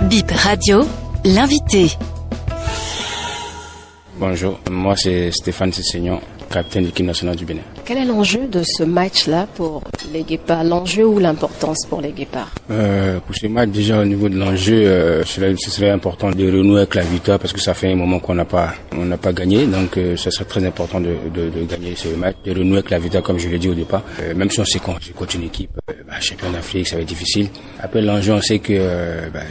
Bip Radio, l'invité. Bonjour, moi c'est Stéphane Sessignon, capitaine de l'équipe nationale du Bénin. Quel est l'enjeu de ce match-là pour les Guépards? L'enjeu ou l'importance pour les Guépards? Pour ce match, déjà au niveau de l'enjeu, ce serait important de renouer avec la victoire parce que ça fait un moment qu'on n'a pas gagné. Donc ce serait très important de gagner ce match, de renouer avec la victoire comme je l'ai dit au départ. Même si on sait qu'on coach une équipe champion d'Afrique, ça va être difficile. Après l'enjeu, on sait que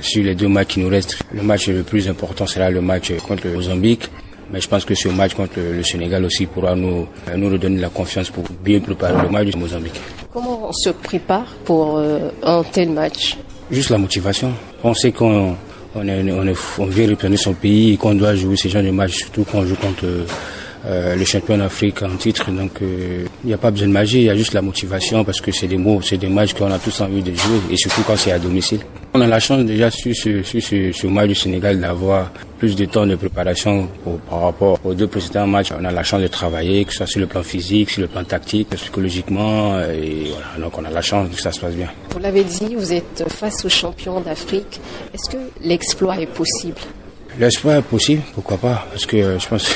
sur les deux matchs qui nous restent, le match le plus important sera le match contre le Mozambique. Mais je pense que ce match contre le Sénégal aussi pourra nous redonner la confiance pour bien préparer le match du Mozambique. Comment on se prépare pour un tel match? Juste la motivation. On sait qu'on vient représenter son pays et qu'on doit jouer ce genre de match, surtout quand on joue contre le champion d'Afrique en titre. Donc il n'y a pas besoin de magie, il y a juste la motivation parce que c'est des matchs qu'on a tous envie de jouer et surtout quand c'est à domicile. On a la chance déjà sur ce match du Sénégal d'avoir plus de temps de préparation par rapport aux deux précédents matchs. On a la chance de travailler, que ce soit sur le plan physique, sur le plan tactique, psychologiquement. Et voilà, donc on a la chance que ça se passe bien. Vous l'avez dit, vous êtes face aux champions d'Afrique. Est-ce que l'exploit est possible? L'exploit est possible, pourquoi pas? Parce que je pense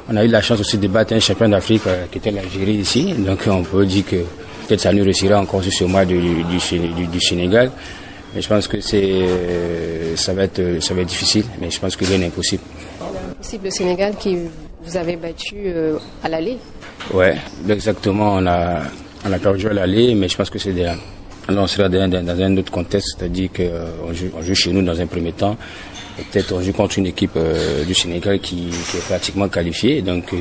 qu'on a eu la chance aussi de battre un champion d'Afrique qui était l'Algérie ici. Donc on peut dire que peut-être ça nous réussira encore sur ce match du Sénégal. Mais je pense que ça va être difficile, mais je pense que rien n'est impossible. Impossible le Sénégal qui vous avait battu à l'aller. Ouais, exactement. On a perdu à l'aller, mais je pense que on sera dans un autre contexte, c'est-à-dire qu'on joue chez nous dans un premier temps. Et peut-être on joue contre une équipe du Sénégal qui est pratiquement qualifiée. Donc,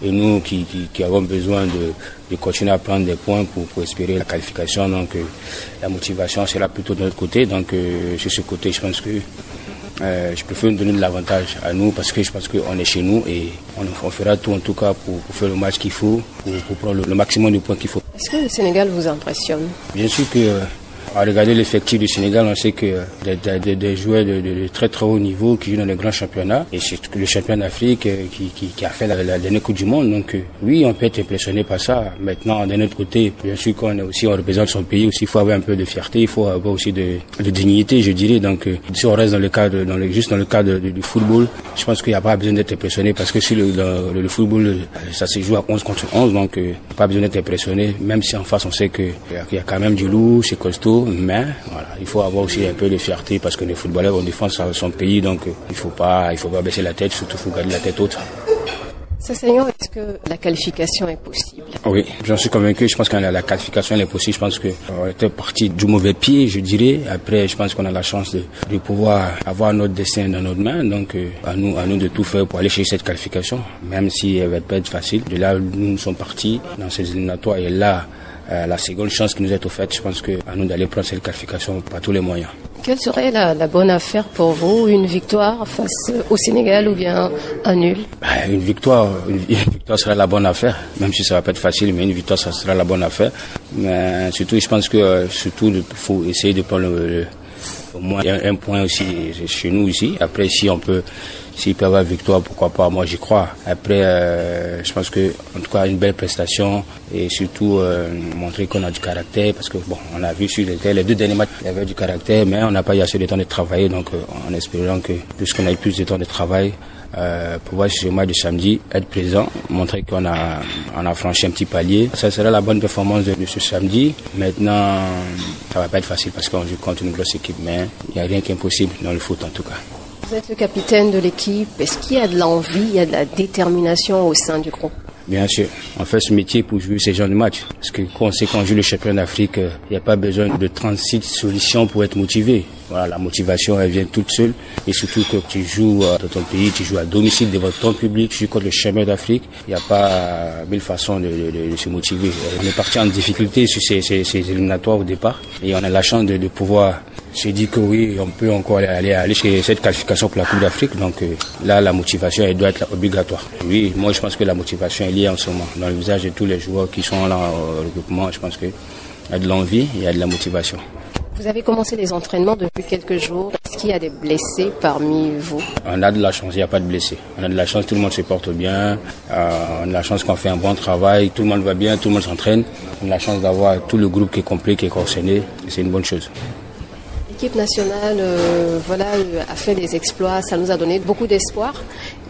et nous qui avons besoin de continuer à prendre des points pour espérer la qualification. Donc la motivation sera plutôt de notre côté. Donc sur ce côté, je pense que je préfère nous donner de l'avantage à nous parce que je pense qu'on est chez nous et on fera tout en tout cas pour faire le match qu'il faut, pour prendre le maximum de points qu'il faut. Est-ce que le Sénégal vous impressionne? Bien sûr que à regarder l'effectif du Sénégal, on sait que des joueurs de très très haut niveau qui jouent dans les grands championnats et c'est le champion d'Afrique qui a fait la dernière Coupe du Monde. Donc oui, on peut être impressionné par ça. Maintenant, d'un autre côté, bien sûr qu'on représente son pays aussi, il faut avoir un peu de fierté, il faut avoir aussi de dignité, je dirais. Donc si on reste juste dans le cadre du football, je pense qu'il n'y a pas besoin d'être impressionné parce que dans le football, ça se joue à 11 contre 11, donc pas besoin d'être impressionné, même si en face on sait qu'il y a quand même du lourd, c'est costaud. Mais voilà, il faut avoir aussi un peu de fierté parce que les footballeurs vont défendre son pays, donc il faut pas baisser la tête, surtout il faut garder la tête haute. Sessignon, est-ce que la qualification est possible? Oui, j'en suis convaincu. Je pense que la qualification elle est possible. Je pense qu'on était parti du mauvais pied, je dirais. Après, je pense qu'on a la chance de pouvoir avoir notre destin dans notre main. Donc, à nous de tout faire pour aller chercher cette qualification, même si elle va pas être facile. De là, nous sommes partis dans ces éliminatoires et là, la seconde chance qui nous est offerte, je pense que à nous d'aller prendre cette qualification par tous les moyens. Quelle serait la bonne affaire pour vous? Une victoire face au Sénégal ou bien un nul? Une victoire sera la bonne affaire, même si ça va pas être facile, mais une victoire ça sera la bonne affaire. Mais surtout, je pense que il faut essayer de prendre au moins un point aussi chez nous ici. Après, s'il peut y avoir victoire, pourquoi pas, moi j'y crois. Après, je pense que en tout cas une belle prestation et surtout montrer qu'on a du caractère parce que bon, on a vu sur les deux derniers matchs, il y avait du caractère, mais on n'a pas eu assez de temps de travailler, donc en espérant que puisqu'on a eu plus de temps de travail, pouvoir sur ce match de samedi être présent, montrer qu'on a franchi un petit palier. Ça sera la bonne performance de ce samedi. Maintenant, ça va pas être facile parce qu'on joue contre une grosse équipe, mais il n'y a rien qui est impossible dans le foot en tout cas. Vous êtes le capitaine de l'équipe. Est-ce qu'il y a de l'envie, il y a de la détermination au sein du groupe? Bien sûr, on fait ce métier pour jouer ces genres de matchs. Parce que quand on sait qu'on joue le champion d'Afrique, il n'y a pas besoin de 36 solutions pour être motivé. Voilà, la motivation, elle vient toute seule. Et surtout que tu joues dans ton pays, tu joues à domicile devant ton public, tu joues contre le champion d'Afrique. Il n'y a pas mille façons de se motiver. On est parti en difficulté sur ces éliminatoires au départ. Et on a la chance de pouvoir se dire que oui, on peut encore aller chez cette qualification pour la Coupe d'Afrique. Donc là, la motivation, elle doit être obligatoire. Oui, moi je pense que la motivation est liée en ce moment. Dans le visage de tous les joueurs qui sont là au regroupement, je pense qu'il y a de l'envie et il y a de la motivation. Vous avez commencé les entraînements depuis quelques jours. Est-ce qu'il y a des blessés parmi vous? On a de la chance, il n'y a pas de blessés. On a de la chance, tout le monde se porte bien. On a de la chance qu'on fait un bon travail, tout le monde va bien, tout le monde s'entraîne. On a la chance d'avoir tout le groupe qui est complet, qui est concerné. C'est une bonne chose. l'équipe nationale a fait des exploits, ça nous a donné beaucoup d'espoir,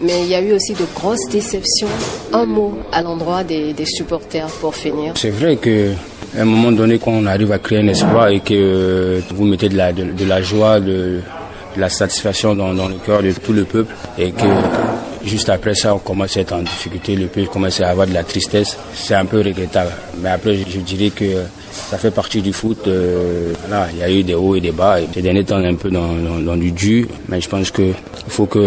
mais il y a eu aussi de grosses déceptions. Un mot à l'endroit des supporters pour finir. C'est vrai que à un moment donné, quand on arrive à créer un espoir et que vous mettez de la joie, de la satisfaction dans le cœur de tout le peuple, et que juste après ça, on commence à être en difficulté, le peuple commence à avoir de la tristesse, c'est un peu regrettable. Mais après, je dirais que ça fait partie du foot. Voilà, il y a eu des hauts et des bas. Et ces derniers temps, on est un peu dans du dur. Mais je pense qu'il faut que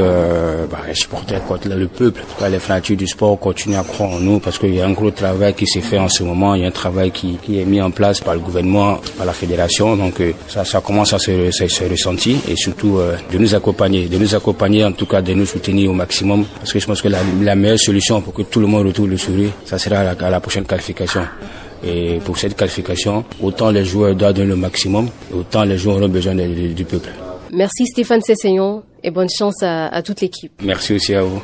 les supporters, le peuple, les fanatiques du sport continuent à croire en nous, parce qu'il y a un gros travail qui s'est fait en ce moment. Il y a un travail qui est mis en place par le gouvernement, par la fédération. Donc ça commence à se ressentir, et surtout de nous accompagner, en tout cas de nous soutenir au maximum. Parce que je pense que la meilleure solution pour que tout le monde retrouve le sourire, ça sera à la prochaine qualification. Et pour cette qualification, autant les joueurs doivent donner le maximum, et autant les joueurs auront besoin du peuple. Merci Stéphane Sesseignon et bonne chance à toute l'équipe. Merci aussi à vous.